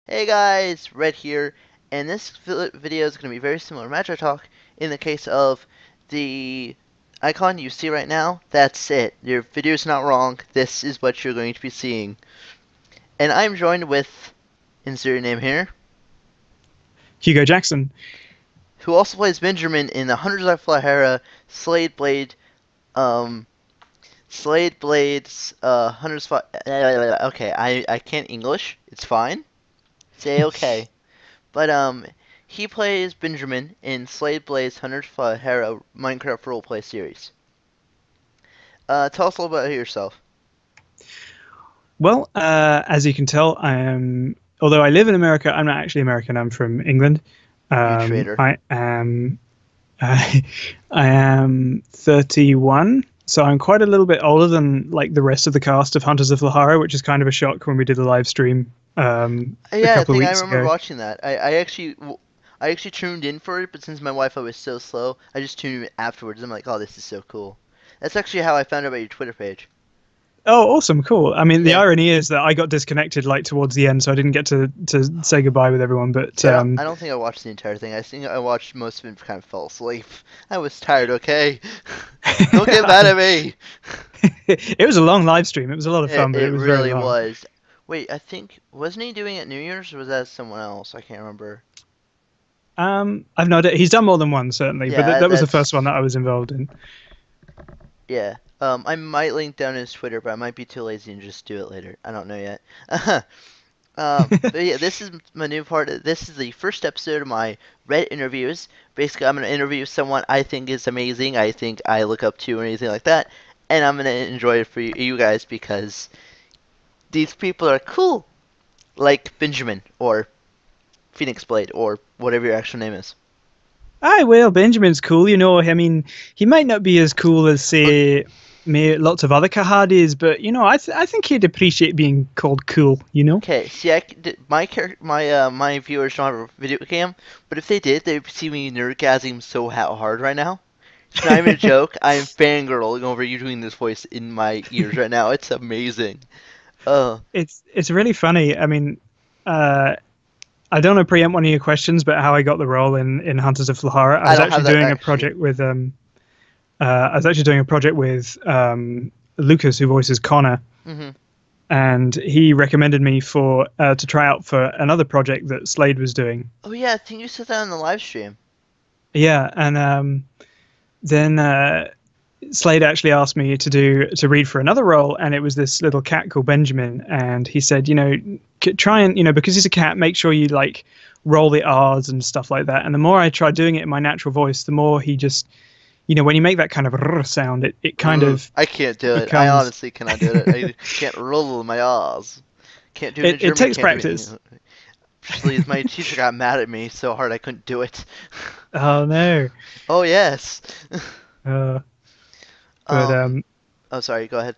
Hey guys, Red here, and this video is going to be very similar to Metro Talk in the case of the icon you see right now. That's it. Your video is not wrong. This is what you're going to be seeing. And I'm joined with, insert your name here, Hugo Jackson. who also plays Benjamin in the Hunters of Flahara Slade Blade, um, Slade Blades, okay, I can't English. It's fine. Say okay. But he plays Benjamin in Slade Blaze Hunter's Hero Minecraft roleplay series. Tell us a little bit about yourself. Well, as you can tell, although I live in America, I'm not actually American. I'm from England. You traitor. I am, I am 31, so I'm quite a little bit older than like the rest of the cast of Hunters of Lahara, which is kind of a shock when we did a live stream a Yeah, I couple of think I weeks remember ago. watching that. I actually tuned in for it, but since my Wi-Fi was so slow, I just tuned in afterwards. I'm like, oh, this is so cool. That's actually how I found out about your Twitter page. Oh, awesome, cool. I mean, the Yeah. irony is that I got disconnected like towards the end, so I didn't get to say goodbye with everyone. But See, I don't think I watched the entire thing. I think I watched most of it and kind of fell asleep. I was tired, okay? Don't get mad at me! it was a long live stream. It was a lot of It, fun, but it it was very really long. was. Wait, I think wasn't he doing it New Year's or was that someone else? I can't remember. I've no idea. He's done more than one, certainly, but Yeah, that was the first one that's that I was involved in. yeah. I might link down his Twitter, but I might be too lazy and just do it later. I don't know yet. But yeah, this is my new part. This is the first episode of my Reddit interviews. Basically, I'm gonna interview someone I think is amazing. I think I look up to or anything like that, and I'm gonna enjoy it for you guys because these people are cool, like Benjamin or Phoenix Blade or whatever your actual name is. Aye, well, Benjamin's cool, you know. I mean, he might not be as cool as, say, lots of other Kahadis, but you know, I think he'd appreciate being called cool, you know. Okay, see, my viewers don't have a video cam, but if they did, they'd see me nerdgasming so hard right now. It's not even a joke. I am fangirling over you doing this voice in my ears right now. It's amazing. Uh, It's really funny. I mean, uh, I don't want to preempt one of your questions, but how I got the role in Hunters of Flahara, I don't have that actually. I was actually doing a project with Lucas, who voices Connor, Hmm. and he recommended me for to try out for another project that Slade was doing. Oh yeah, I think you said that on the live stream. Yeah, and then Slade actually asked me to read for another role, and it was this little cat called Benjamin, and he said, you know, try and because he's a cat, make sure you like roll the R's and stuff like that. And the more I tried doing it in my natural voice, the more he just, when you make that kind of sound, it kind Ugh, of I can't do it. I becomes honestly cannot do it. I can't roll my R's. Can't do it in it German. takes Can't do it. practice. Please, my teacher got mad at me so hard I couldn't do it. Oh no. Oh yes. Uh, but um. Oh, sorry. Go ahead.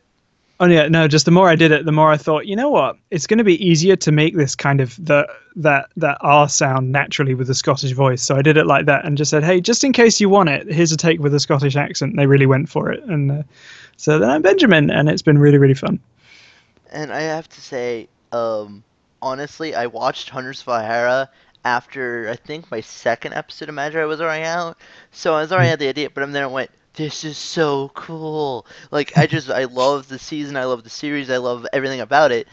Oh yeah, no, just the more I did it, the more I thought, you know what? It's going to be easier to make this kind of that R sound naturally with a Scottish voice. So I did it like that and just said, "Hey, just in case you want it, here's a take with a Scottish accent." They really went for it, and so then I'm Benjamin, and it's been really really fun. And I have to say, honestly, I watched Hunters Valhalla after I think my second episode of Magi was already out, so I was already Mm. had the idea. But then I went, "This is so cool!" Like I love the season, I love the series, I love everything about it.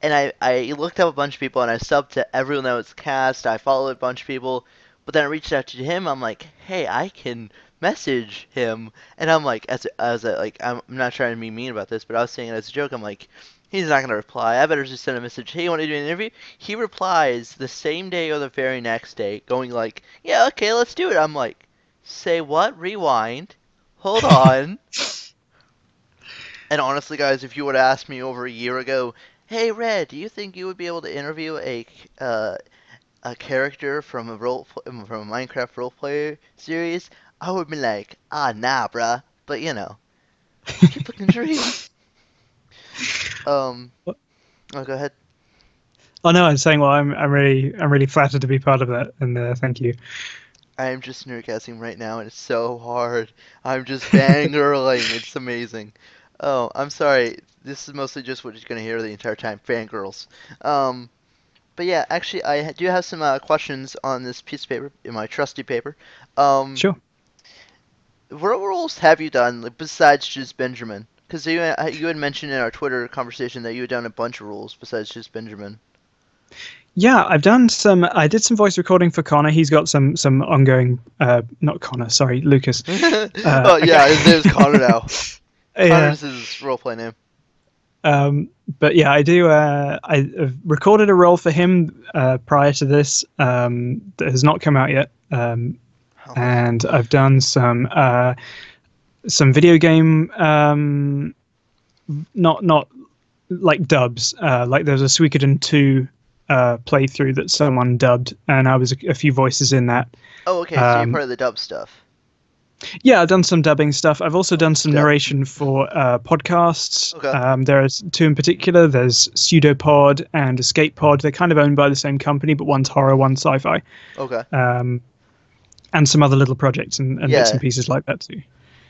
And I looked up a bunch of people and I subbed to everyone that was cast. I followed a bunch of people, but then I reached out to him. I'm like, hey, I can message him, and I'm like, I'm not trying to be mean about this, but I was saying it as a joke. I'm like, he's not gonna reply. I better just send a message. Hey, you want to do an interview? He replies the same day or the very next day, going like, yeah, okay, let's do it. I'm like, say what? Rewind. Hold on. And honestly, guys, if you would have asked me over a year ago, "Hey, Red, do you think you would be able to interview uh, a character from from a Minecraft roleplay series?" I would be like, "Ah, nah, bruh." But keep looking dream. Um, oh, go ahead. Oh no, I'm saying, well, I'm really flattered to be part of that, and thank you. I am just nerdgasming right now, and it's so hard. I'm just fangirling. It's amazing. Oh, I'm sorry. This is mostly just what you're gonna hear the entire time. Fangirls. Um, But yeah, actually, do have some questions on this piece of paper, in my trusty paper. Um, Sure. what roles have you done like, besides just Benjamin? Because you had mentioned in our Twitter conversation that you had done a bunch of roles besides just Benjamin. Yeah, I've done some. I did some voice recording for Connor. He's got some ongoing. Not Connor. Sorry, Lucas. Oh Okay. yeah, his name's Connor now. Yeah. Connor's his roleplay name. But yeah, I do. I've recorded a role for him prior to this that has not come out yet. Oh, And I've done some video game, not like dubs. Like there's a Suikoden 2 playthrough that someone dubbed, and I was a few voices in that. oh, okay. So you're Um, part of the dub stuff. yeah, I've done some dubbing stuff. I've also done some Dub. narration for podcasts. Okay. There's two in particular. There's Pseudopod and Escape Pod. They're kind of owned by the same company, but one's horror, one's sci-fi. Okay. And some other little projects and bits and Yeah. pieces like that too.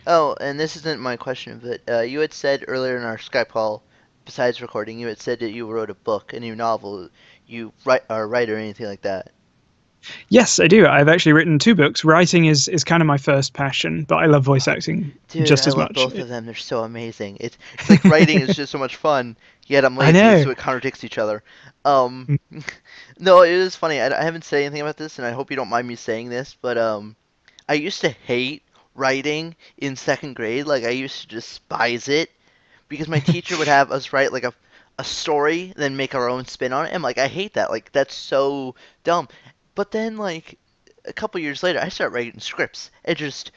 Oh, and this isn't my question, but you had said earlier in our Skype call, besides recording, you had said that you wrote a book, a new novel. You write or write or anything like that. Yes, I do. I've actually written two books. Writing is kind of my first passion, but I love voice acting Dude, just I as love much. both of them. They're so amazing. It's like writing is just so much fun, yet I'm I lazy, know. so it contradicts each other. Um, no, it is funny. I haven't said anything about this, and I hope you don't mind me saying this, but I used to hate writing in second grade. Like I used to despise it because my teacher would have us write like a story, then make our own spin on it. And like I hate that. Like that's so dumb. But then like a couple years later, I started writing scripts and just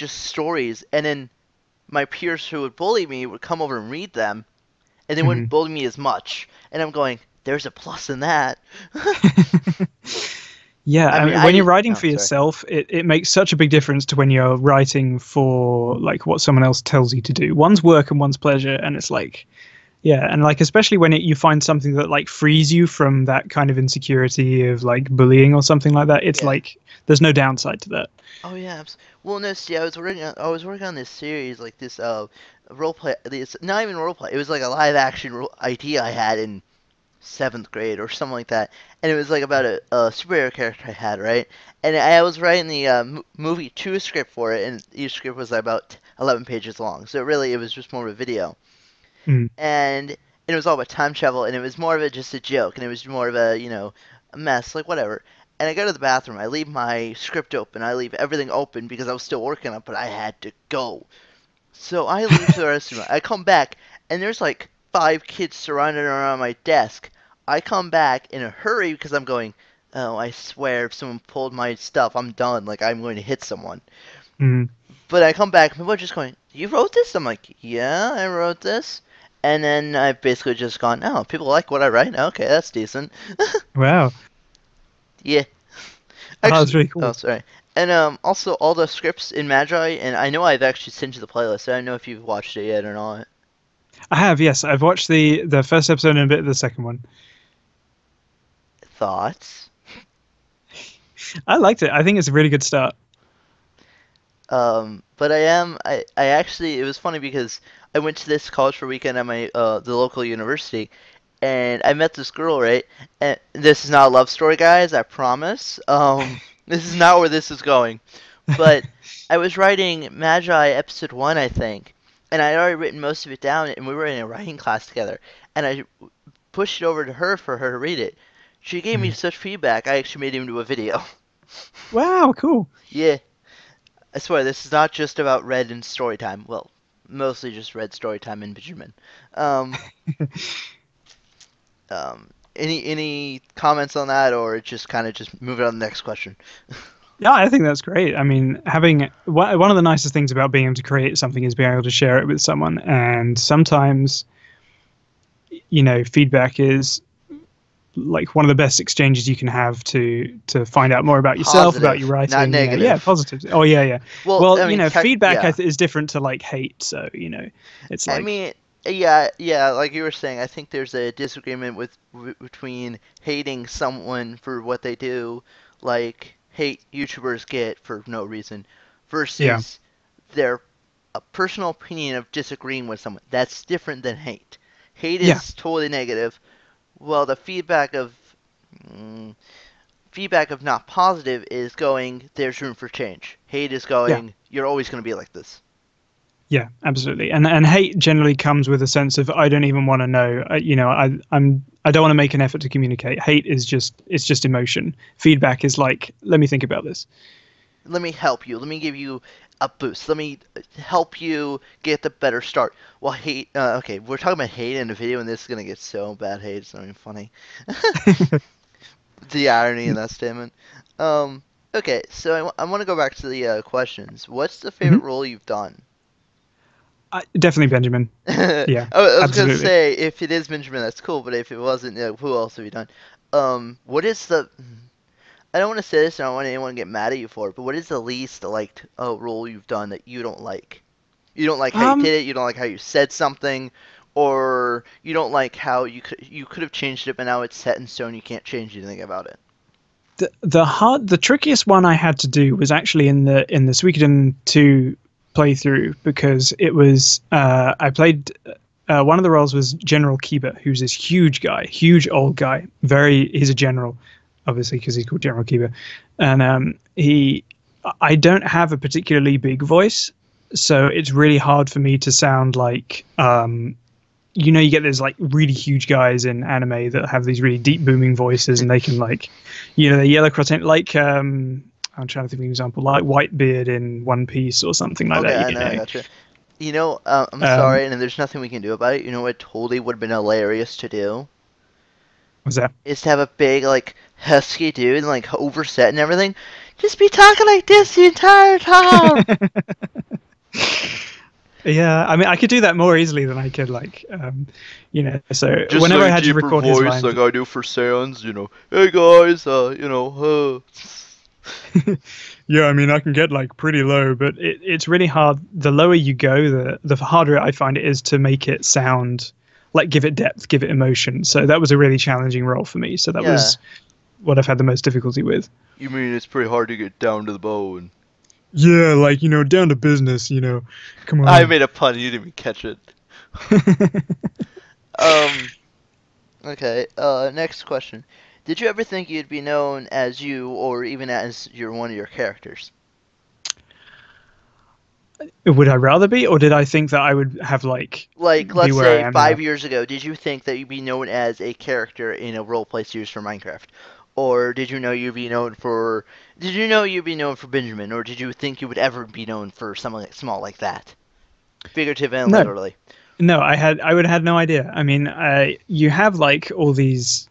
stories, and then my peers who would bully me would come over and read them, and they wouldn't Mhm. bully me as much. And I'm going, there's a plus in that. Yeah, I I mean, mean, I when you're did. writing Oh, for sorry. yourself, it makes such a big difference to when you're writing for like what someone else tells you to do. One's work and one's pleasure, and it's like, yeah, and like especially when you find something that like frees you from that kind of insecurity of like bullying or something like that. It's Yeah. like there's no downside to that. Oh yeah. Well, no. See, I was working on this series, like this role play. It's not even role play. It was like a live action idea I had in seventh grade or something like that, and it was like about a superhero character I had, right? And I was writing the movie 2 script for it, and each script was about 11 pages long. So really, it was just more of a video, Mm. and it was all about time travel, and it was more of just a joke, and it was more of a a mess, like whatever. And I go to the bathroom, I leave my script open, I leave everything open because I was still working on it, but I had to go. So I leave to the restroom. I come back, and there's like 5 kids surrounded around my desk. I come back in a hurry because I'm going, oh, I swear if someone pulled my stuff, I'm done. Like, I'm going to hit someone. Mm. But I come back, people are just going, you wrote this? I'm like, yeah, I wrote this. And then I've basically just gone, oh, people like what I write? Okay, that's decent. Wow, Yeah. oh, that's Actually, really oh, cool. sorry. And also all the scripts in Magi, and I know I've actually sent you the playlist. I don't know if you've watched it yet or not. I have, yes, I've watched the first episode and a bit of the second one. Thoughts? I liked it. I think it's a really good start. But I actually, it was funny because I went to this college for a weekend at the local university, and I met this girl, right? And this is not a love story, guys, I promise. This is not where this is going. But I was writing Magi episode 1, I think, and I had already written most of it down, and we were in a writing class together, and I pushed it over to her for her to read it. She gave me Mm. such feedback, I actually made it into a video. Wow, cool. Yeah. I swear, this is not just about Red and Storytime. Well, mostly just Red Storytime and Benjamin. Um, any comments on that, or just kind of just move it on to the next question? Yeah, I think that's great. I mean, having one of the nicest things about being able to create something is being able to share it with someone. And sometimes, feedback is like one of the best exchanges you can have to find out more about yourself, about your Positive, not writing. Yeah, negative. positives. Oh yeah, yeah. Well, Well, I mean, feedback yeah. is different to like hate. So it's I like mean, yeah. Like you were saying, I think there's a disagreement between hating someone for what they do, like hate YouTubers get for no reason, yeah, versus their a personal opinion of disagreeing with someone. That's different than hate. Hate yeah, is totally negative. Well, the feedback of Mm, feedback of not positive is going, there's room for change. Hate is Yeah. going, you're always going to be like this. Yeah, absolutely. And hate generally comes with a sense of I don't even want to know. I don't want to make an effort to communicate. Hate is just emotion. Feedback is like, let me think about this. Let me help you. Let me give you a boost. Let me help you get the better start. Well, hate. Okay, we're talking about hate in the video, and this is gonna get so bad hate. It's not even funny. The irony in that statement. Um. Okay, so I want to go back to the questions. What's the favorite Mhm. role you've done? Definitely Benjamin. Yeah, I was gonna absolutely. say if it is Benjamin, that's cool. But if it wasn't, who else have you done? What is the? I don't want to say this, and I don't want anyone to get mad at you for it. But what is the least liked role you've done that you don't like? You don't like how you Um, did it. You don't like how you said something, or you don't like how you could have changed it, but now it's set in stone. You can't change anything about it. the trickiest one I had to do was actually in the Suikoden 2 playthrough because it was I played one of the roles was General Kiba, who's this huge guy, huge old guy. He's a general, obviously because he's called General Kiba, and I don't have a particularly big voice, so it's really hard for me to sound like you get those like really huge guys in anime that have these really deep booming voices and they can like they yell across it like I'm trying to think of an example like Whitebeard in One Piece or something like Okay, that. I know, I gotcha. I'm Um sorry, and there's nothing we can do about it. You know what totally would have been hilarious to do what's that? is to have a big like husky dude and like overset and everything, just be talking like this the entire time. Yeah, I mean I could do that more easily than I could like so Just whenever like I a had to deeper record his voice lines. like I do for Sans, Hey guys, Yeah, I mean, I can get like pretty low, but it's really hard. The lower you go, the harder I find it is to make it sound like give it depth, give it emotion. So that was a really challenging role for me. So that Yeah. was what I've had the most difficulty with. You mean it's pretty hard to get down to the bone? Yeah, like down to business. Come I on. made a pun, you didn't even catch it. Um, okay, next question. Did you ever think you'd be known as you or even as one of your characters? Would I rather be, or did I think that I would have like Like, be let's where I say am five now? years ago, did you think that you'd be known as a character in a roleplay series for Minecraft? Or did you know you'd be known for Benjamin? Or did you think you would ever be known for something small like that? Figurative and No, literally. no, I would have had no idea. I mean, you have like all these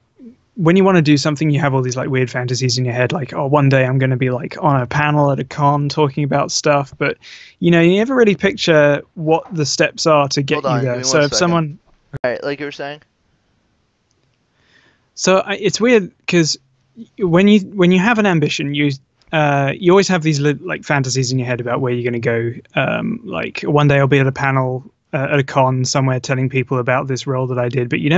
when you want to do something, you have all these like weird fantasies in your head, like, oh, one day I'm going to be like on a panel at a con talking about stuff. But you never really picture what the steps are to Hold get you on, give there. me one So if second. someone, Alright, like you were saying? it's weird because when you have an ambition, you always have these like fantasies in your head about where you're going to go. Like one day I'll be at a panel at a con somewhere telling people about this role that I did, but you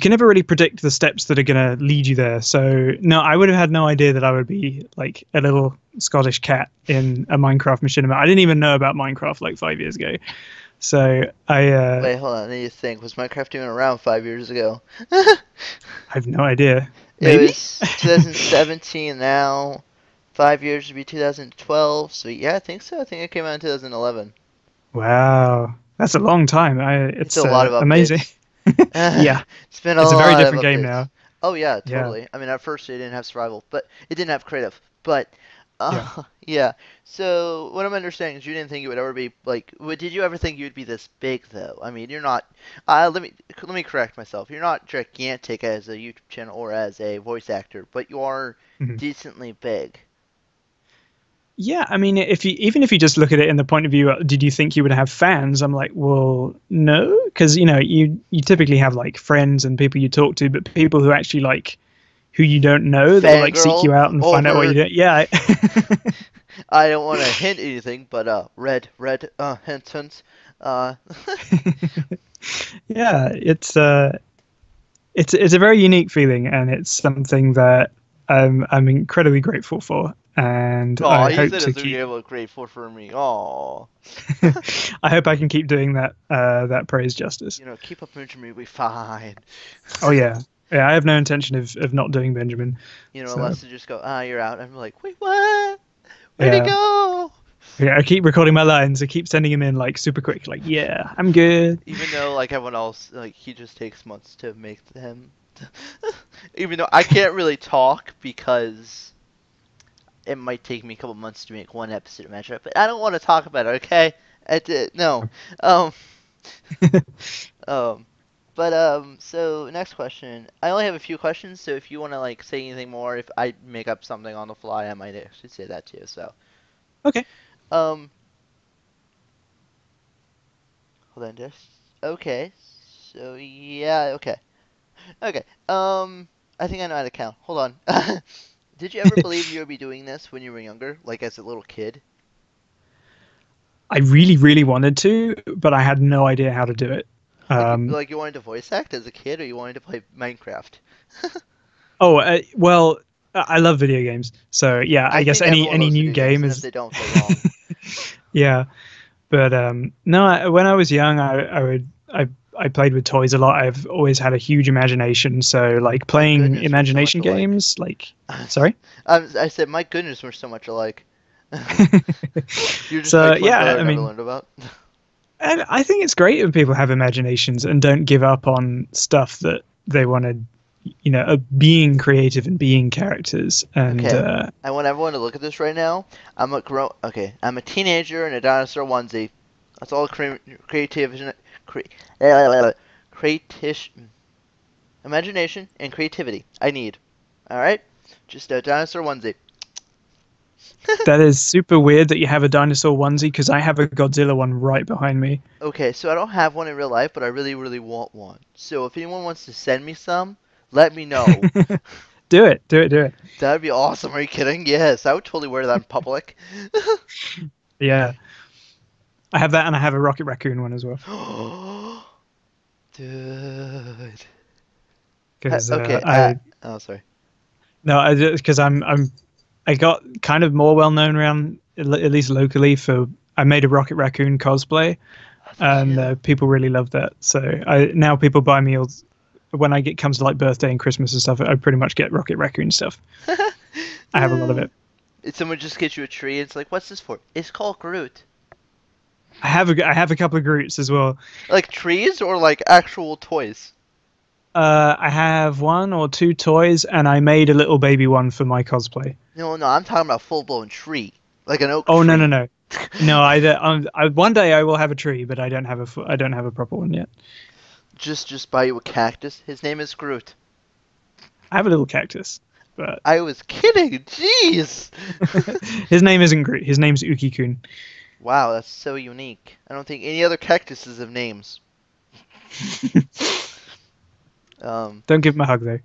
can never really predict the steps that are going to lead you there. So no, I would have had no idea that I would be like a little Scottish cat in a Minecraft machinima. I didn't even know about Minecraft like 5 years ago. So Wait, hold on, I need to think. Was Minecraft even around 5 years ago? have no idea. It Maybe. was 2017 now. 5 years would be 2012. So yeah, I think so. I think it came out in 2011. Wow, that's a long time. It's a It's lot of amazing. updates. Yeah, It's been a it's a very lot of different game updates. now. Oh yeah, Yeah, totally. I mean, at first it didn't have survival, but it didn't have creative. But yeah. yeah. So what I'm understanding is you didn't think you would ever be like. Did you ever think you'd be this big though? I mean, you're not. Let me correct myself. You're not gigantic as a YouTube channel or as a voice actor, but you are Mhm. decently big. Yeah, I mean, even if you just look at it in the point of view, did you think you would have fans? I'm like, well, no, because you typically have like friends and people you talk to, but people who actually like who you don't know that will like seek Fangirl you out and find out what you over. do. Yeah, I don't want to hint anything, but hint, hint. Uh, yeah, it's a very unique feeling, and it's something that I'm incredibly grateful for, and Aw, I you hope said to it's being keep. able to grateful for me. Aw. I hope I can keep doing that praise justice. Keep up mentoring me, we fine. Oh yeah. Yeah, I have no intention of not doing Benjamin. You know, So unless they just go, ah, you're out. I'm like, wait, what? Where'd he yeah, go? yeah. I keep recording my lines. I keep sending him in like super quick. Like, yeah, I'm good. Even though, like everyone else, like he just takes months to make them. Even though I can't really talk because it might take me a couple months to make one episode of Matchup, but I don't want to talk about it. Okay, no. Um, um, so next question. I only have a few questions, so if you want to like say anything more, if I make up something on the fly, I might actually say that too. So, Okay. um, hold on, just okay. So yeah, okay, okay. I think I know how to count. Hold on. Did you ever believe you would be doing this when you were younger, like as a little kid? I really, really wanted to, but I had no idea how to do it. Um, Like you wanted to voice act as a kid, or you wanted to play Minecraft? oh, well, I love video games, so yeah, I I guess think everyone any loves new video games, game and if is they don't, they're wrong. yeah. But no, when I was young, I played with toys a lot. I've always had a huge imagination, so like My playing goodness, we're so much imagination alike. games, like sorry. I said, my goodness, we're so much alike. You're just my So twin yeah, brother I I never mean, learned about. and I think it's great when people have imaginations and don't give up on stuff that they want to, being creative and being characters. And Okay, I want everyone to look at this right now. I'm a teenager in a dinosaur onesie. That's all creative, cre- creative, imagination and creativity I need. All right, just a dinosaur onesie. that is super weird that you have a dinosaur onesie because I have a Godzilla one right behind me. Okay, so I don't have one in real life, but I really, really want one. So if anyone wants to send me some, let me know. Do it, do it, do it. That'd be awesome. Are you kidding? Yes, I would totally wear that in public. Yeah, I have that, and I have a Rocket Raccoon one as well. Dude. Because Okay. I Oh, sorry. no, I because I got kind of more well known around at least locally for I made a Rocket Raccoon cosplay, Oh, did and you? people really love that. So I now people buy me all when I get comes to like birthday and Christmas and stuff. I pretty much get Rocket Raccoon stuff. I have a lot of it. Did someone just get you a tree? It's like, what's this for? It's called Groot. I have a couple of Groots as well. Like trees or like actual toys? I have one or two toys, and I made a little baby one for my cosplay. No, no, I'm talking about full blown tree, like an oak Oh no no tree. no no! One day I will have a tree, but I don't have a proper one yet. Just buy you a cactus. His name is Groot. I have a little cactus, but I was kidding. Jeez. his name isn't Groot. His name's Uki-kun. Wow, that's so unique. I don't think any other cactuses have names. Um. Don't give him a hug though.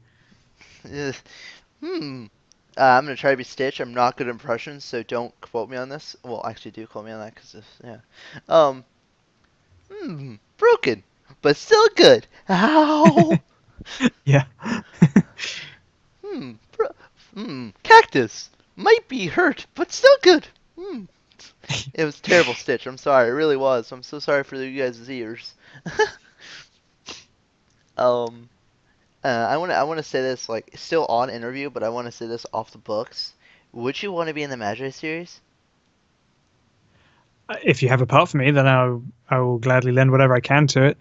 Hmm. I'm gonna try to be Stitch. I'm not good at impressions, so don't quote me on this. Well, actually, do quote me on that, cause yeah. Um. Broken, but still good. Ow. Yeah. Hmm. Bro- Cactus might be hurt, but still good. Hmm. It was terrible, Stitch. I'm sorry. It really was. I'm so sorry for you guys' ears. um. I want to say this like still on interview, but I want to say this off the books. Would you want to be in the Magi series? If you have a part for me, then I will gladly lend whatever I can to it.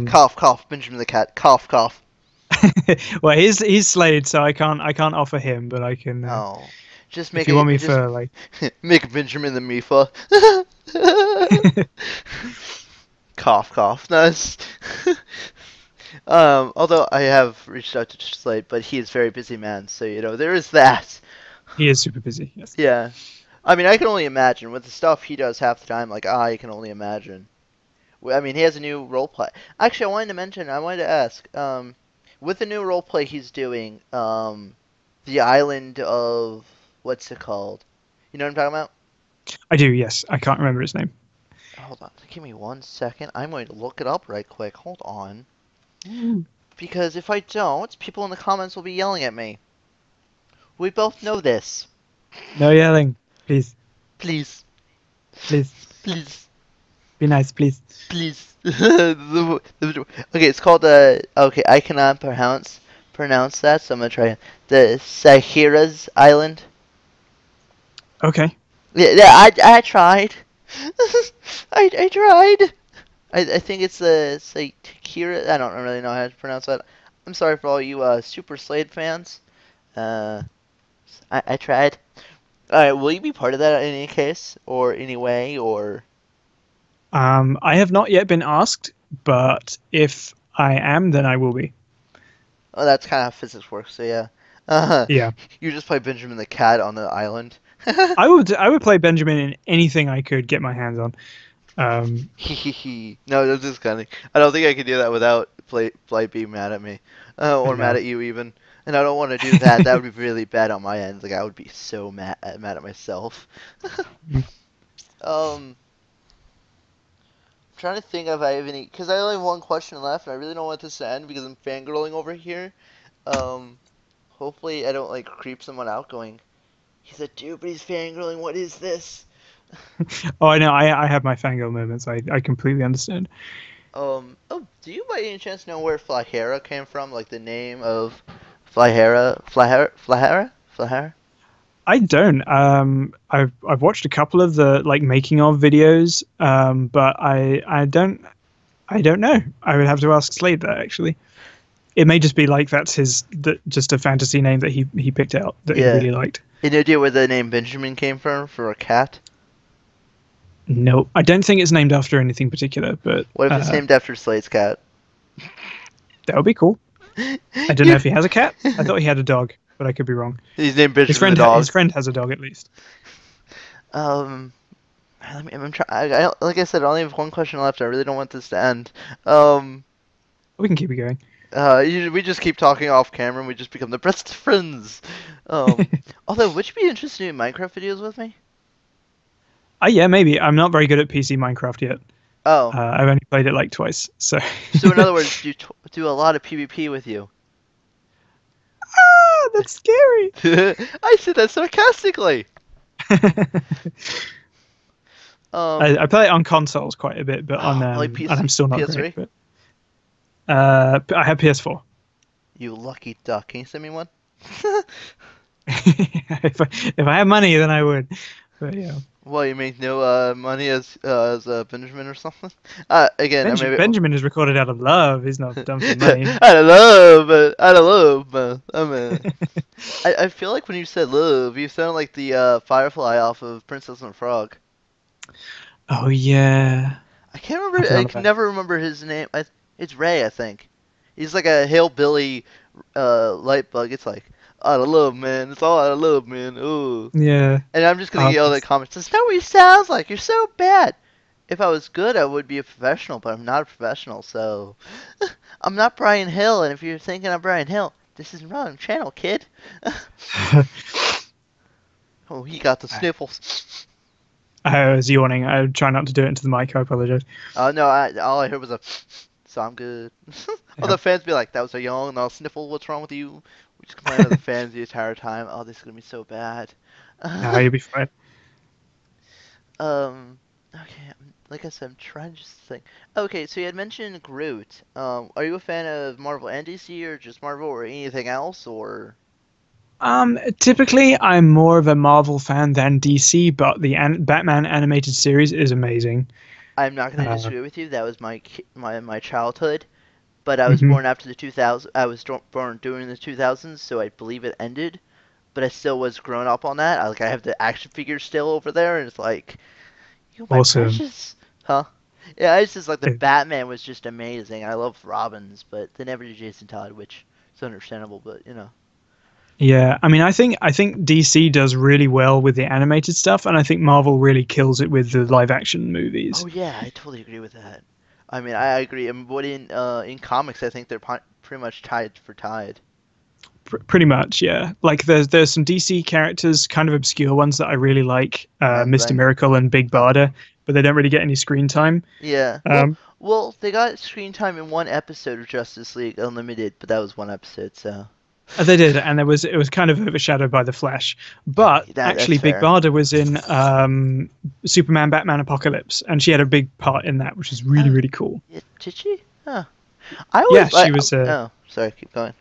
Cough, cough. Benjamin the cat. Cough, cough. Well, he's Slade, so I can't offer him, but I can. Oh, just If make you want it. me Just for like, make Benjamin the Mifa. Cough, cough. Nice. Although I have reached out to Slade, but he is a very busy man, so there is that. he is super busy. Yes. Yeah. I mean, I can only imagine with the stuff he does half the time. Like, I can only imagine. I mean, he has a new role play. Actually, I wanted to ask, with the new role play he's doing, the island of what's it called? You know what I'm talking about? I do. Yes, I can't remember his name. Hold on, give me 1 second. I'm going to look it up right quick. Hold on. Because if I don't, people in the comments will be yelling at me. We both know this. No yelling, please, Please, please, please, be nice, please. please. Okay, it's called okay, I cannot pronounce pronounce that, so I'm gonna try the Sahira's Island. Okay. Yeah, I tried. I tried. I think it's the Sakira. I don't really know how to pronounce that. I'm sorry for all you Super Slade fans. Uh, I tried. All right, will you be part of that in any case or any way or? I have not yet been asked, but if I am, then I will be. Oh, that's kind of how physics works. So yeah. Uh, Yeah. you just play Benjamin the cat on the island. I would play Benjamin in anything I could get my hands on. No, that's just kind of. I don't think I could do that without Flight being mad at me, I or mad know. at you even. And I don't want to do that. That would be really bad on my end. Like I would be so mad at myself. I'm trying to think if I have any, because I only have one question left, and I really don't want this to end because I'm fangirling over here. Um, hopefully I don't like creep someone out going, he's a dude, but he's fangirling. What is this? Oh, I know. I have my fangirl moments. I completely understand. Oh, do you by any chance know where Flahera came from? Like the name of Flahera? I don't. I've watched a couple of the like making of videos, but I don't know. I would have to ask Slade that actually. It may just be like that's just a fantasy name that he picked out that he Yeah. really liked. Any idea where the name Benjamin came from for a cat? No, I don't think it's named after anything particular, but What if it's named after Slade's cat? that would be cool. I don't know if he has a cat. I thought he had a dog, but I could be wrong. He's named Benjamin His friend, the dog. his friend has a dog at least. I'm trying. Like I said, I only have one question left. I really don't want this to end. Um, We can keep it going. we just keep talking off camera, and we just become the best of friends. Although, would you be interested in Minecraft videos with me? Yeah, maybe. I'm not very good at PC Minecraft yet. Oh, I've only played it like twice, so. so in other words, do a lot of PvP with you? Ah, that's scary. I said that sarcastically. I play it on consoles quite a bit, but like PS, and I'm still not PS3? great. But I have PS4. You lucky duck. Can you send me one? If I had money, then I would. But yeah. Well, you make no money as Benjamin or something. Again, maybe Benjamin is recorded out of love. He's not done for money. I love, I feel like when you said love, you sound like the Firefly off of Princess and the Frog. Oh yeah. I can't remember. I can never remember his name. It's Ray, I think. He's like a hillbilly light bug. It's like out of love, man. It's all out of love, man. Ooh. Yeah. And I'm just gonna yell in the comments. That's not what he sounds like. You're so bad. If I was good, I would be a professional, but I'm not a professional, so I'm not Brian Hill. And if you're thinking I'm Brian Hill, this is the wrong channel, kid. Oh, he got the sniffles. I was yawning. I try not to do it into the mic. I apologize. Oh no! All I heard was a. So I'm good. All the fans be like, "That was a yawn," and I'll sniffle. What's wrong with you? We just complain to the fans the entire time. Oh, this is gonna be so bad. No, you'll be fine. Okay. Like I said, I'm trying to just think. Okay, so you had mentioned Groot. Are you a fan of Marvel and DC, or just Marvel, or anything else, or? Typically, I'm more of a Marvel fan than DC, but the Batman animated series is amazing. I'm not gonna disagree with you. That was my childhood, but I was Mhm. born after the 2000s. I was born during the 2000s, so I believe it ended. But I still was grown up on that. I have the action figures still over there, and it's like, you my Awesome. precious, huh? Yeah, it's just like the Yeah. Batman was just amazing. I love Robins, but they never did Jason Todd, which is understandable. But you know, Yeah, I mean, I think DC does really well with the animated stuff, and I think Marvel really kills it with the live action movies. oh yeah, I totally agree with that. I mean, I agree. And what in comics, I think they're pretty much tied for tied. Pretty much, yeah. Like there's some DC characters, kind of obscure ones that I really like, Mr. Right. Miracle and Big Barda, but they don't really get any screen time. Yeah. Well, they got screen time in one episode of Justice League Unlimited, but that was one episode, so. They did, and it was kind of overshadowed by the Flash. But actually, That's Big fair. Barda was in Superman, Batman, Apocalypse, and she had a big part in that, which is really cool. Yeah, did she? Huh. I always Yeah, she was. oh, sorry, keep going.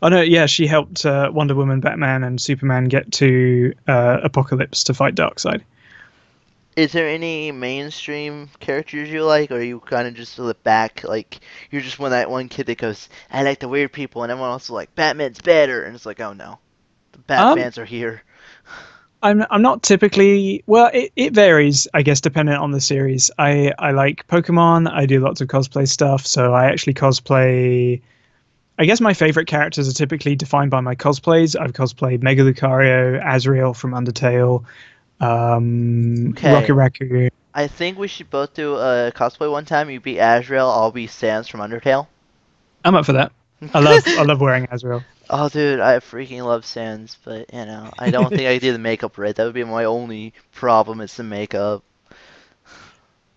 Oh no, yeah, she helped Wonder Woman, Batman, and Superman get to Apocalypse to fight Darkseid. Is there any mainstream characters you like, or you kind of just slip back, like you're just that one kid that goes, "I like the weird people," and everyone else is like, "Batman's better," and it's like, "Oh no, the Bat Um, fans are here." I'm not typically well. It varies, I guess, depending on the series. I like Pokemon. I do lots of cosplay stuff, so I actually cosplay. I guess my favorite characters are typically defined by my cosplays. I've cosplayed Mega Lucario, Azrael from Undertale, Rocket Okay, Raccoon. I think we should both do a cosplay one time. You be Azrael, I'll be Sans from Undertale. I'm up for that. I love wearing Azrael. Oh, dude, I freaking love Sans, but I don't think I could do the makeup right. That would be my only problem. Is the makeup.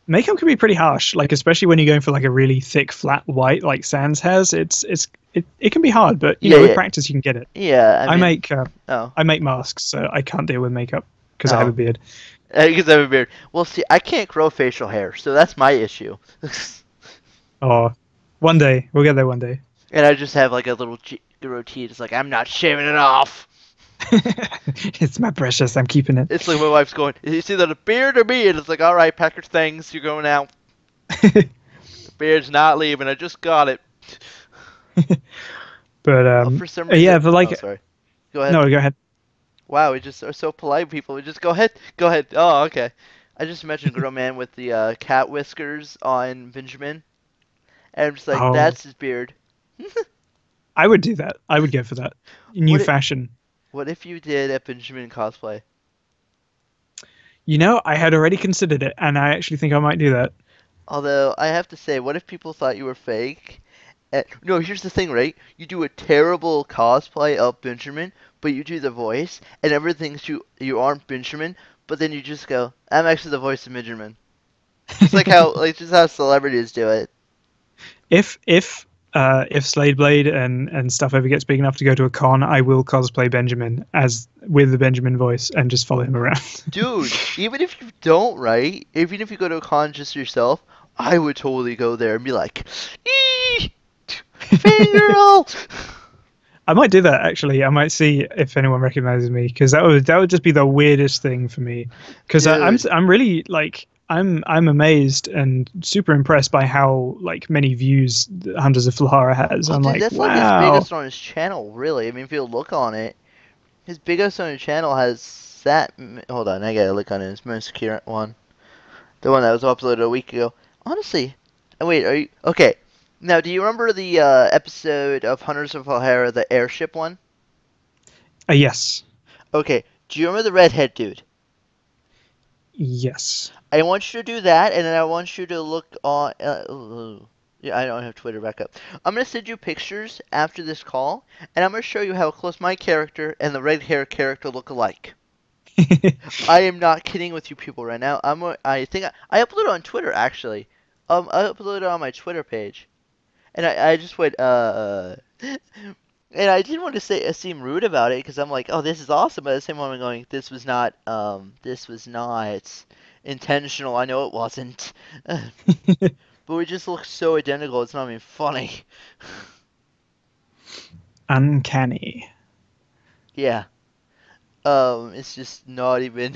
Makeup can be pretty harsh, like especially when you're going for like a really thick, flat white like Sans has. It can be hard, but Yeah, with yeah, practice you can get it. yeah. I I mean, make oh, I make masks, so I can't deal with makeup because I have a oh, beard. because I have a beard. Well, see, I can't grow facial hair, so that's my issue. Oh, one day we'll get there. One day. And I just have like a little goatee. It's like I'm not shaving it off. It's my precious. I'm keeping it. It's like my wife's going, "Is it's either the beard or me?" And it's like, "All right, pack your things. You're going out. The beard's not leaving. I just got it." But Oh, for some yeah, reason. but Oh, like sorry. Go ahead. no, go ahead. Wow, we just are so polite, people. We just go ahead. Go ahead. Oh, okay. I just imagined a grown man with the cat whiskers on Benjamin, and I'm just like, Oh, that's his beard. I would do that. I would go for that. New What if, fashion. what if you did a Benjamin cosplay? You know, I had already considered it, and I actually think I might do that. Although I have to say, what if people thought you were fake? No, here's the thing, right? You do a terrible cosplay of Benjamin, but you do the voice, and everyone thinks you aren't Benjamin, but then you just go, "I'm actually the voice of Benjamin." Just like how just how celebrities do it. If Slade Blade and stuff ever gets big enough to go to a con, I will cosplay Benjamin as with the Benjamin voice and just follow him around. Dude, even if you don't, right? Even if you go to a con just yourself, I would totally go there and be like, "Eee, fangirl!" I might do that actually. I might see if anyone recognizes me because that would just be the weirdest thing for me. Because Dude. I'm really like I'm amazed and super impressed by how like many views Hunters of Flahara has. Oh, I'm dude, like, that's like his wow. biggest on his channel, really. I mean, if you look on it, his biggest on his channel has that. Hold on, I gotta look on his most current one. The one that was uploaded a week ago. Honestly, wait, are you okay? Now, do you remember the episode of Hunters of Valhalla, the airship one? Yes, Okay, do you remember the redhead dude? yes. I want you to do that, and then I want you to look on. Yeah, I don't have Twitter back up. I'm gonna send you pictures after this call, and I'm gonna show you how close my character and the red hair character look alike. I am not kidding with you people right now. I think I uploaded on Twitter actually. I uploaded on my Twitter page, and I just went and I didn't want to say seem rude about it because I'm like, oh, this is awesome. But at the same time, I'm going, this was not intentional. I know it wasn't. But we just look so identical. It's not even funny. Uncanny. Yeah. It's just not even.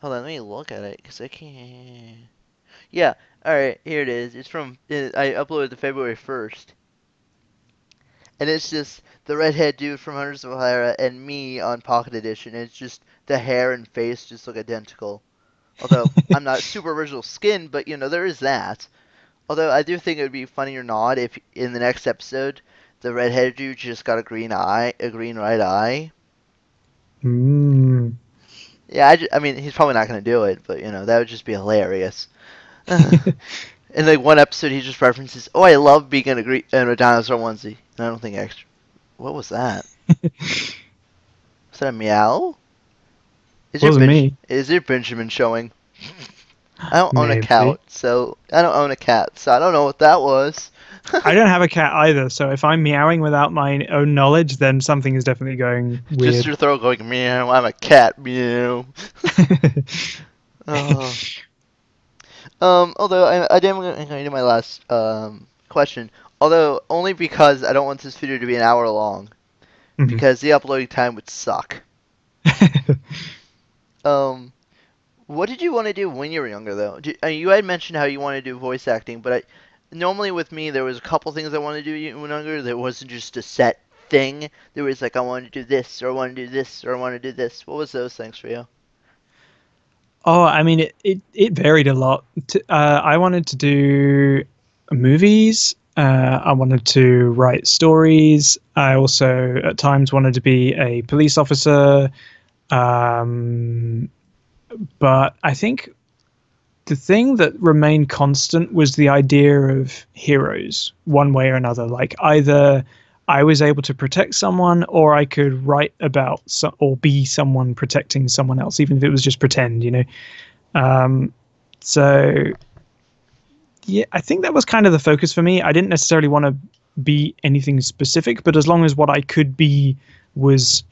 Hold on, let me look at it because I can't. Yeah. All right, here it is. It's from. I uploaded the February 1st, and it's just the redhead dude from Hunters of Valhalla and me on Pocket Edition. It's just the hair and face just look identical. Although I'm not super original skin, but there is that. Although I do think it would be funny or not if in the next episode the redheaded dude just got a green eye, a green right eye. Mm. Yeah, I mean he's probably not gonna do it, but that would just be hilarious. In like one episode, he just references, "Oh, I love being in a dinosaur onesie." And I don't think extra. What was that? Was that a meow? Wasn't me. Is your Benjamin showing? I don't own a cat, Maybe. so I don't own a cat, so I don't know what that was. I don't have a cat either, so if I'm meowing without my own knowledge, then something is definitely going Just weird. your throat going meow. I'm a cat meow. Although I did, I'm gonna do my last question. Although only because I don't want this video to be an hour long, Mhm. because the uploading time would suck. Um, what did you want to do when you were younger, though? You had mentioned how you wanted to do voice acting, but normally with me, there was a couple things I wanted to do when you were younger. There wasn't just a set thing. There was like, I wanted to do this, or I want to do this, or I want to do this. What was those things for you? Oh, I mean, it varied a lot. I wanted to do movies. I wanted to write stories. I also, at times, wanted to be a police officer. Um, but I think the thing that remained constant was the idea of heroes, one way or another. Like either I was able to protect someone, or I could write about or be someone protecting someone else, even if it was just pretend, you know. Um, so yeah, I think that was kind of the focus for me. I didn't necessarily want to be anything specific, but as long as what I could be was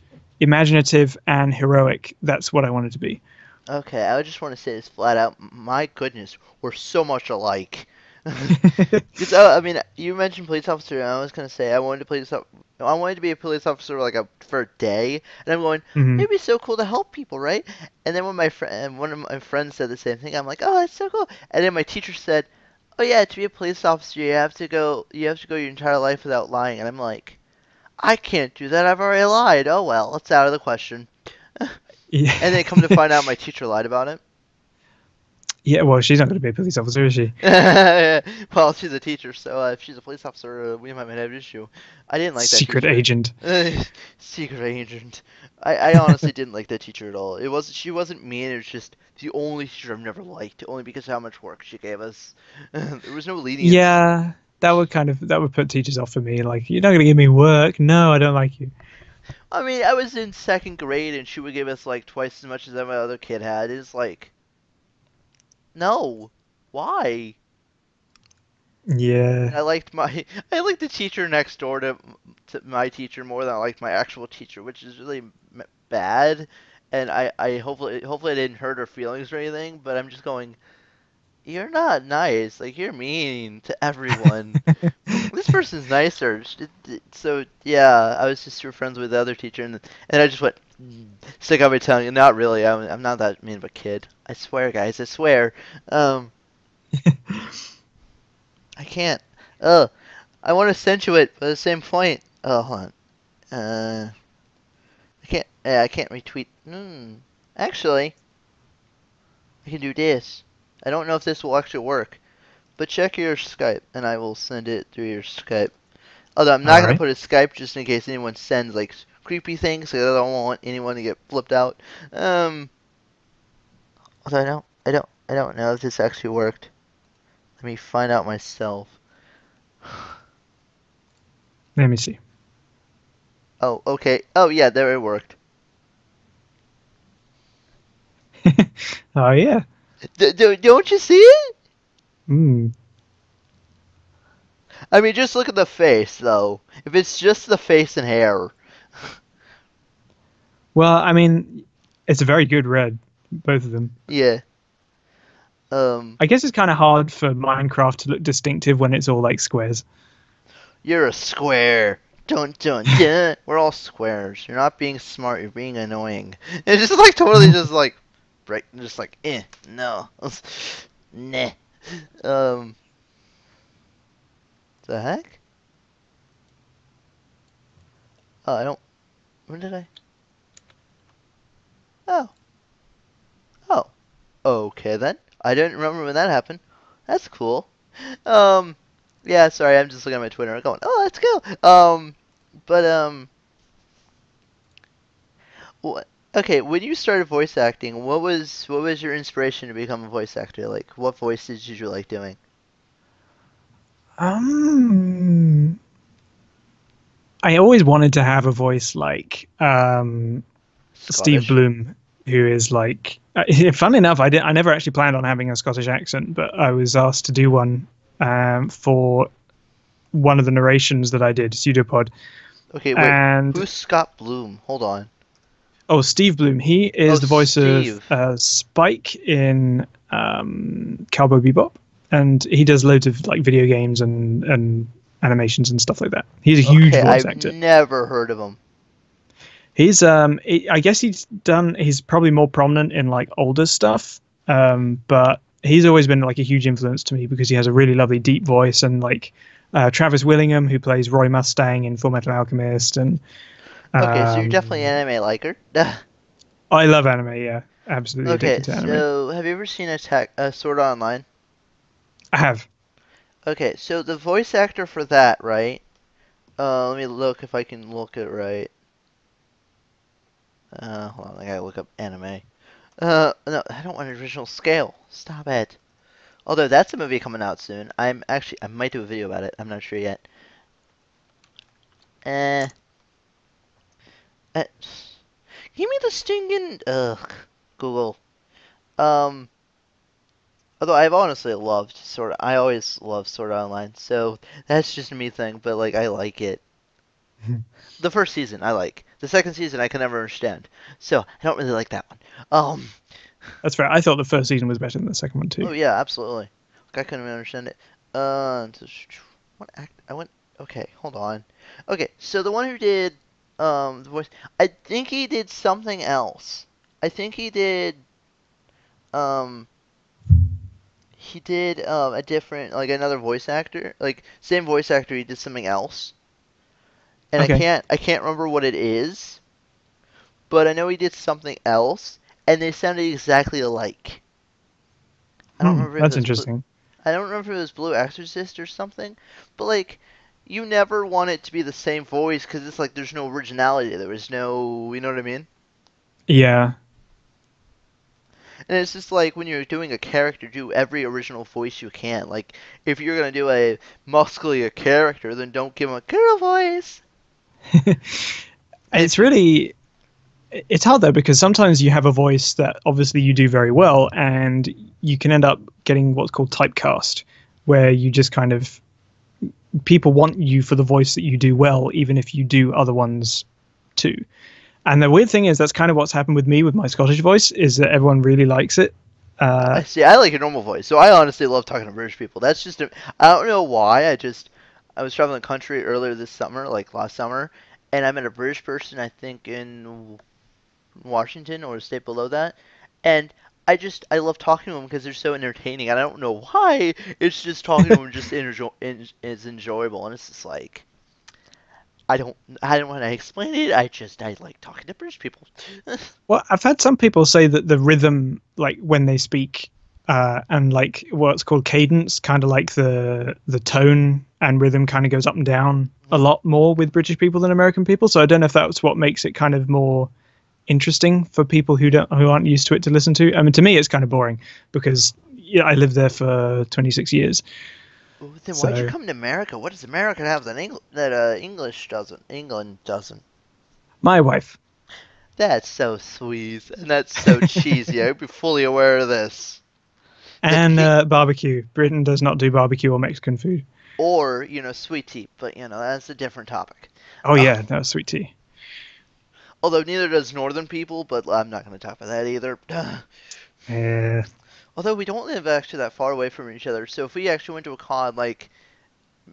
imaginative and heroic, that's what I wanted to be. Okay, I just want to say this flat out. My goodness, we're so much alike. Because I mean, you mentioned police officer, and I was gonna say I wanted to be a police officer like for a day, and I'm going, Mhm. it'd be so cool to help people, right? And then when one of my friends said the same thing, I'm like, oh, that's so cool. And then my teacher said, oh yeah, to be a police officer, you have to go your entire life without lying, and I'm like, I can't do that. I've already lied. Oh well, it's out of the question. And then come to Yeah. find out, my teacher lied about it. Yeah, well, she's not going to be a police officer, is she? Well, she's a teacher, so if she's a police officer, we might have an issue. I didn't like that Secret teacher. agent. Secret agent. I honestly didn't like that teacher at all. She wasn't mean. It was just the only teacher I've never liked, only because of how much work she gave us. There was no lenience. Yeah, that would put teachers off for me. Like, you're not going to give me work. No, I don't like you. I mean, I was in second grade and she would give us like twice as much as every other kid had. It's like, no, why? Yeah. And I liked the teacher next door to my teacher more than I liked my actual teacher, which is really bad. And I hopefully I didn't hurt her feelings or anything, but I'm just going, you're not nice. Like you're mean to everyone. This person's nicer. So yeah, I was just super friends with the other teacher, and I just went stick out my tongue. And not really. I'm not that mean of a kid. I swear, guys. I swear. Um, I can't. Oh, I want to accentuate, but at the same point. Oh, hold on. I can't. Yeah, I can't retweet. Actually, I can do this. I don't know if this will actually work, but check your Skype, and I will send it through your Skype. Although I'm not All gonna right. put a Skype just in case anyone sends like creepy things. 'Cause I don't want anyone to get flipped out. Um, although I don't know if this actually worked. Let me find out myself. Let me see. Oh, okay. Oh yeah, there it worked. Oh yeah. Don't you see it? Mm. I mean, just look at the face, though. If it's just the face and hair. Well, I mean, it's a very good red, both of them. Yeah. Um, I guess it's kind of hard for Minecraft to look distinctive when it's all like squares. you're a square. Don't. We're all squares. You're not being smart. You're being annoying. It's just like totally just like, break. Just like, no, nah. Um, the heck? Oh, I don't. When did I? Oh, oh. Okay then. I didn't remember when that happened. That's cool. Um, yeah, sorry, I'm just looking at my Twitter going, oh, that's cool. But what? Okay, when you started voice acting, what was your inspiration to become a voice actor? Like, what voices did you like doing? Um, I always wanted to have a voice like Steve Scottish. Bloom, who is like. Funnily enough, I never actually planned on having a Scottish accent, but I was asked to do one for one of the narrations that I did, Pseudopod. Okay, wait. And Who's Scott Bloom? Hold on. oh, Steve Bloom, he Oh, is the voice of Steve. Spike in Cowboy Bebop, and he does loads of like video games and animations and stuff like that. He's a huge Okay, voice I've actor. never heard of him. I guess he's probably more prominent in like older stuff. But he's always been like a huge influence to me because he has a really lovely deep voice, and like Travis Willingham, who plays Roy Mustang in Full Metal Alchemist, and Okay, so you're definitely um, an anime liker. I love anime. Yeah, absolutely Okay, addicted to anime. so have you ever seen Attack Sword Art Online? I have. Okay, so the voice actor for that, right? Let me look if I can look it right. Hold on, I gotta look up anime. No, I don't want original scale. Stop it. Although that's a movie coming out soon. I might do a video about it. I'm not sure yet. Eh, eh. Give me the stinging. Ugh, Google. Um, although I've honestly loved I always love Sword Art Online, so that's just a me thing. But like, I like it. The first season I like. The second season I can never understand. So I don't really like that one. That's fair. I thought the first season was better than the second one too. Oh yeah, absolutely. Like, I couldn't even understand it. What act? I went. Okay, hold on. Okay, so the one who did the voice, I think he did something else. I think um he did a different, like, another voice actor, like same voice actor. He did something else, and Okay. I can't remember what it is, but I know he did something else, and they sounded exactly alike. I don't remember if it That's was Blue. interesting. I don't remember if it was Blue Exorcist or something, but like, you never want it to be the same voice because it's like there's no originality. There was no, you know what I mean? Yeah. And it's just like when you're doing a character, do every original voice you can. Like, if you're gonna do a muscly character, then don't give him a girl voice. And It's if you, really it's hard though because sometimes you have a voice that obviously you do very well, and you can end up getting what's called typecast, where you just kind of people want you for the voice that you do well, even if you do other ones too. And the weird thing is that's kind of what's happened with me with my Scottish voice is that everyone really likes it. Uh, I see, I like a normal voice, so I honestly love talking to British people. That's just, I don't know why. I was traveling the country earlier this summer, like last summer, and I met a British person, I think in Washington or a state below that, and I love talking to them because they're so entertaining. And I don't know why. It's just talking to them is enjoyable, and it's just like I don't want to explain it. I like talking to British people. well, I've had some people say that the rhythm, like when they speak, and like what's called cadence, kind of like the tone and rhythm kind of goes up and down a lot more with British people than American people. So I don't know if that's what makes it kind of more interesting for people who aren't used to it to listen to. I mean, to me, it's kind of boring because yeah, I lived there for 26 years. Then why'd you So come to America? What does America have that English doesn't? England doesn't. my wife. That's so sweet and that's so cheesy. I hope you're fully aware of this. That And pe barbecue. Britain does not do barbecue or Mexican food. or sweet tea, but that's a different topic. Oh Uh, yeah, no sweet tea. Although neither does northern people, but I'm not going to talk about that either. Yeah. Although we don't live actually that far away from each other, so if we actually went to a con, like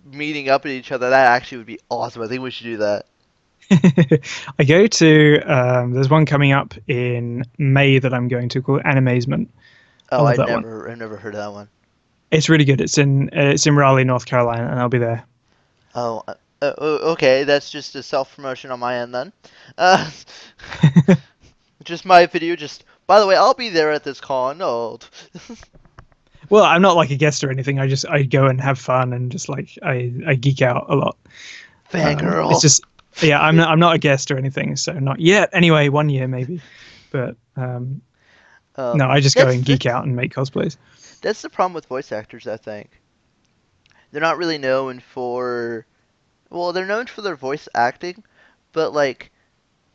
meeting up with each other, that actually would be awesome. I think we should do that. I go to there's one coming up in May that I'm going to called Animazement. I Oh, love that one. I've never heard of that one. It's really good. It's in Raleigh, North Carolina, and I'll be there. Oh, okay. That's just a self promotion on my end then. Uh, just my video. Just by the way, I'll be there at this con. No, Well, I'm not like a guest or anything. I go and have fun and just like I geek out a lot. It's fangirl. just yeah, I'm not a guest or anything, so not yet. Anyway, 1 year maybe, but no, I just go and geek That's out and make cosplays. the problem with voice actors. I think they're not really known for. Well, they're known for their voice acting, but like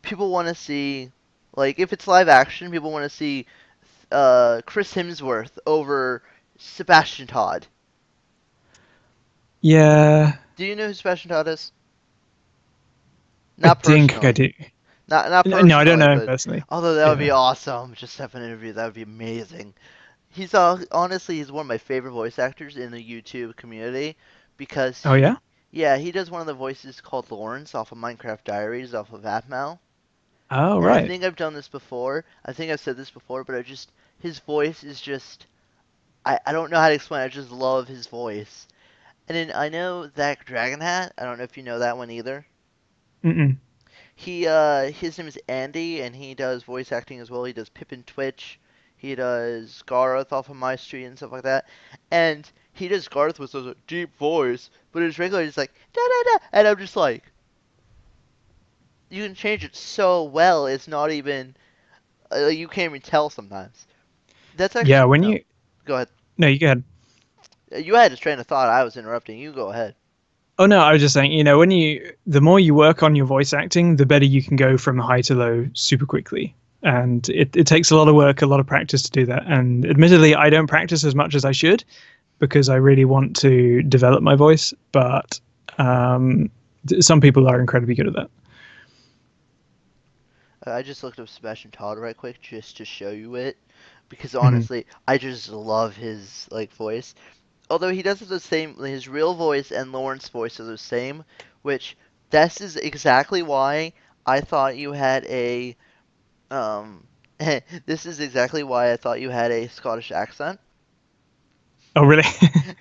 people want to see, like if it's live action, people want to see Chris Hemsworth over Sebastian Todd. Yeah, Do you know who Sebastian Todd is? I Not think I personally. do. Not No, I don't personally, know him but personally. although that would Yeah. be awesome, just to have an interview, that would be amazing. Honestly, he's one of my favorite voice actors in the YouTube community because Oh yeah. Yeah, he does one of the voices called Lawrence off of Minecraft Diaries off of Atmel. Oh, And I right. think I've done this before. I think I've said this before, but his voice is just, I don't know how to explain it. I just love his voice. And then I know Zach Dragonhat. I don't know if you know that one either. Mm-mm. His name is Andy, and he does voice acting as well. He does Pippin Twitch. He does Garth off of My Street and stuff like that. And he does Garth with such a deep voice, but his regular is like da da da, and I'm just like, you can change it so well. It's not even you can't even tell sometimes. That's Yeah, actually when no. you Go ahead. no, you go ahead. You had a train of thought. I was interrupting. You go ahead. Oh no, I was just saying, when the more you work on your voice acting, the better you can go from high to low super quickly. And it takes a lot of work, a lot of practice to do that. And admittedly, I don't practice as much as I should because I really want to develop my voice. But um, some people are incredibly good at that. I just looked up Sebastian Todd right quick just to show you it because Mhm. honestly, I just love his like voice. Although he does have the same, his real voice and Lawrence voice are the same, which this is exactly why I thought you had a this is exactly why I thought you had a Scottish accent. Oh, really?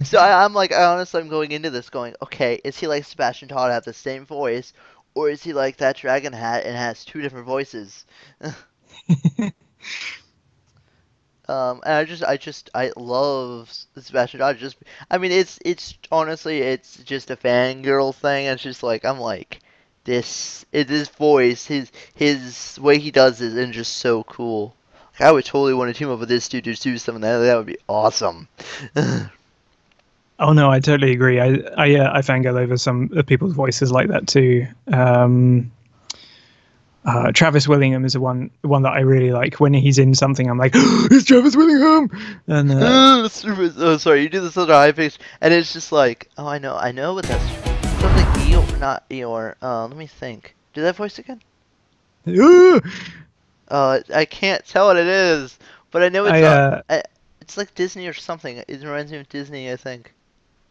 So I'm like, I'm going into this going, okay, is he like Sebastian Todd have the same voice, or is he like that Dragon Hat and has two different voices? And I love Sebastian Todd. I mean, it's honestly, it's just a fangirl thing. It's just like I'm like, his voice, his way he does it, and just so cool. Like, I would totally want to team up with this dude to do something that would be awesome. Oh no, I totally agree. I fangirl over some of people's voices like that too. Travis Willingham is the one that I really like. When he's in something, I'm like, it's Travis Willingham, and Oh, sorry, you do this other high pitch, and it's just like, oh, I know what that's. Sounds like Eeyore, not Eeyore. Let me think. Do that voice again? I can't tell what it is, but I know I it's like Disney or something. It reminds me of Disney, I think.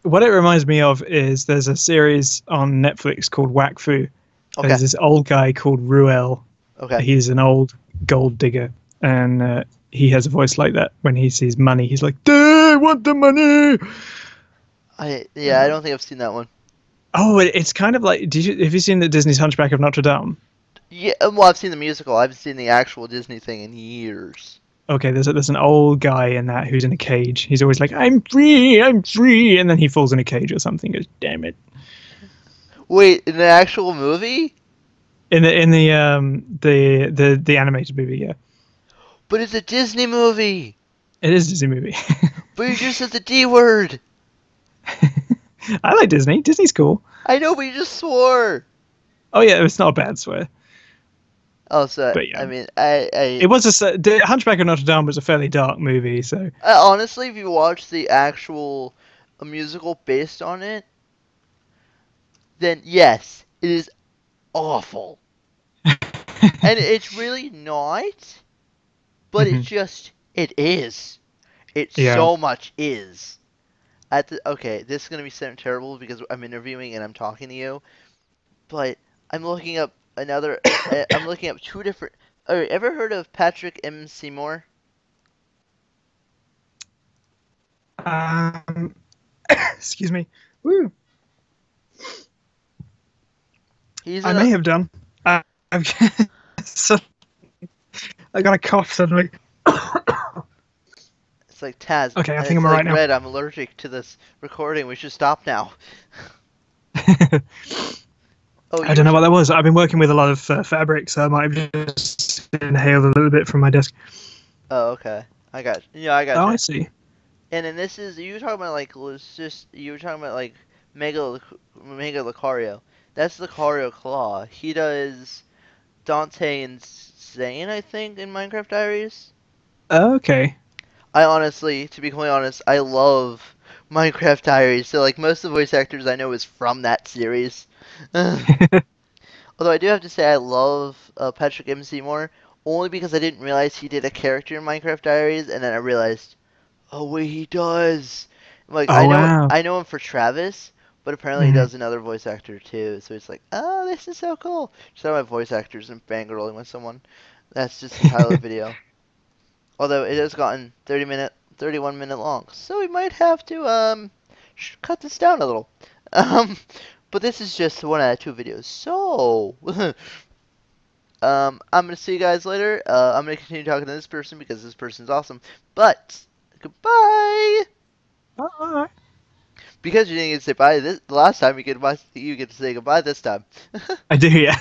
what it reminds me of is there's a series on Netflix called Wakfu. Okay, There's this old guy called Ruel. okay. He's an old gold digger, and he has a voice like that. When he sees money, he's like, "I want the money." Yeah, I don't think I've seen that one. Oh, it's kind of like. Have you seen the Disney's Hunchback of Notre Dame? Yeah, well, I've seen the musical. I haven't seen the actual Disney thing in years. Okay, there's an old guy in that who's in a cage. He's always like, I'm free," and then he falls in a cage or something. He goes, damn it! Wait, in the actual movie? In the animated movie, yeah, But it's a Disney movie. it is a Disney movie. But you just said the D word. I like Disney. Disney's cool. I know, but you just swore. Oh yeah, it's not a bad swear, Oh, so but yeah, I mean, it was the Hunchback of Notre Dame was a fairly dark movie, so honestly, if you watch the actual musical based on it, then yes, it is awful. And it's really not, but mhm. it is. It Yeah. so much is. Okay, this is gonna be so terrible because I'm interviewing and I'm talking to you, but I'm looking up another. I'm looking up two different. Ever heard of Patrick M. Seymour? Um, excuse me. Woo. He's I in may a. have done. I've so, I got a cough suddenly. It's like Taz. Okay, I think It's I'm like alright now. Red. I'm allergic to this recording. We should stop now. I Oh, you don't were. know what that was. I've been working with a lot of fabric, so I might have just inhaled a little bit from my desk. Oh, okay. I got. Yeah, I got Oh, you. I see. And then this is you were talking about like you were talking about like Mega Lucario. That's Lucario Claw. He does Dante Insane, I think, in Minecraft Diaries. Okay. I honestly, to be completely honest, I love Minecraft Diaries. So like most of the voice actors I know is from that series. Although I do have to say I love Patrick M. Seymour only because I didn't realize he did a character in Minecraft Diaries, and then I realized, oh wait, he does. Like Oh wow. I know him for Travis, But apparently he Mhm. does another voice actor too, so it's like, oh, this is so cool. Just talking about voice actors and fangirling with someone. That's just the title of the video. Although it has gotten 31 minute long, so we might have to cut this down a little. Um, but this is just one out of two videos, so I'm gonna see you guys later. I'm gonna continue talking to this person because this person's awesome. But goodbye. Bye. Because you didn't get to say bye the last time, you get to say goodbye this time. I do, yeah.